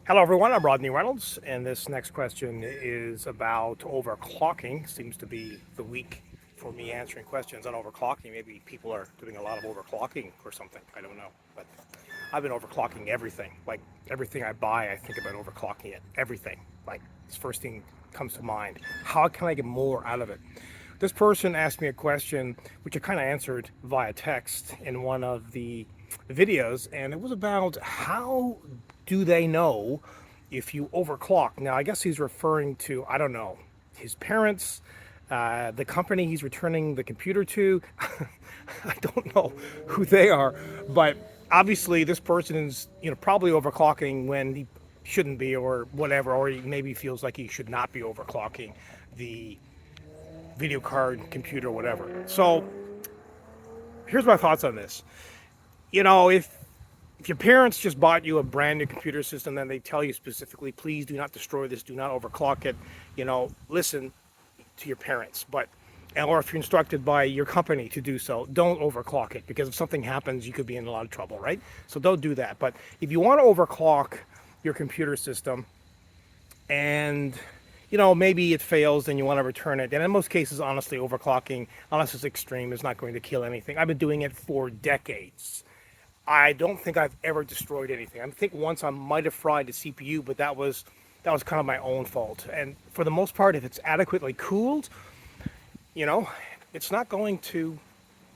Hello everyone, I'm Rodney Reynolds, and this next question is about overclocking. Seems to be the week for me answering questions on overclocking. Maybe people are doing a lot of overclocking or something. I don't know. But I've been overclocking everything. Like everything I buy, I think about overclocking it. Everything. Like this first thing comes to mind. How can I get more out of it? This person asked me a question which I kind of answered via text in one of the videos, and it was about how do they know if you overclock. Now, I guess he's referring to, I don't know, his parents, the company he's returning the computer to. I don't know who they are, but obviously this person is, probably overclocking when he shouldn't be, or whatever, or he maybe feels like he should not be overclocking the video card, computer, whatever. So here's my thoughts on this. If your parents just bought you a brand new computer system, then they tell you specifically, please do not destroy this, do not overclock it, listen to your parents. Or if you're instructed by your company to do so, don't overclock it, because if something happens, you could be in a lot of trouble, right? So don't do that. But if you want to overclock your computer system and maybe it fails, then you want to return it. And in most cases, honestly, overclocking, unless it's extreme, is not going to kill anything. I've been doing it for decades. I don't think I've ever destroyed anything. I think once I might have fried the CPU, but that was kind of my own fault. And for the most part, if it's adequately cooled, it's not going to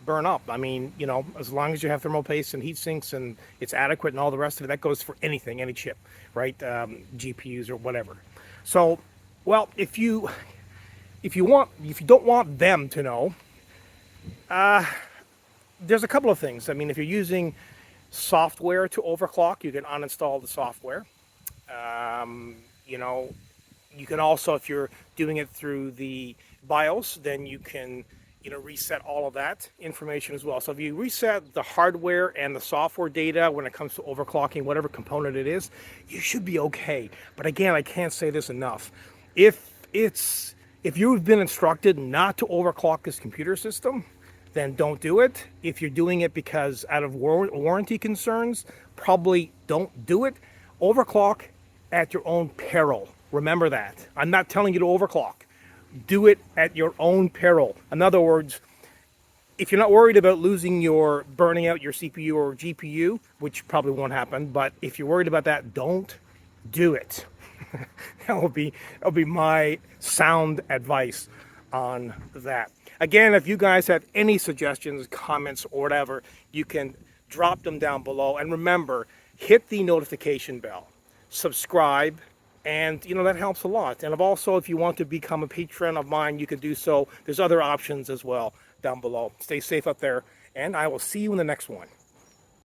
burn up. I mean, as long as you have thermal paste and heat sinks and it's adequate and all the rest of it, that goes for anything, any chip, right? GPUs or whatever. So, well, if you don't want them to know, there's a couple of things. I mean, if you're using software to overclock, you can uninstall the software. You can also, if you're doing it through the BIOS, then you can, reset all of that information as well. So if you reset the hardware and the software data when it comes to overclocking, whatever component it is, you should be okay. But again, I can't say this enough. If you've been instructed not to overclock this computer system, then don't do it. If you're doing it because out of warranty concerns, probably don't do it. Overclock at your own peril. Remember that. I'm not telling you to overclock. Do it at your own peril. In other words, if you're not worried about burning out your CPU or GPU, which probably won't happen, but if you're worried about that, don't do it. That'll be my sound advice on that. Again, if you guys have any suggestions, comments, or whatever, you can drop them down below. And remember, hit the notification bell, subscribe, and that helps a lot. And if you want to become a patron of mine, you can do so. There's other options as well down below. Stay safe up there, and I will see you in the next one.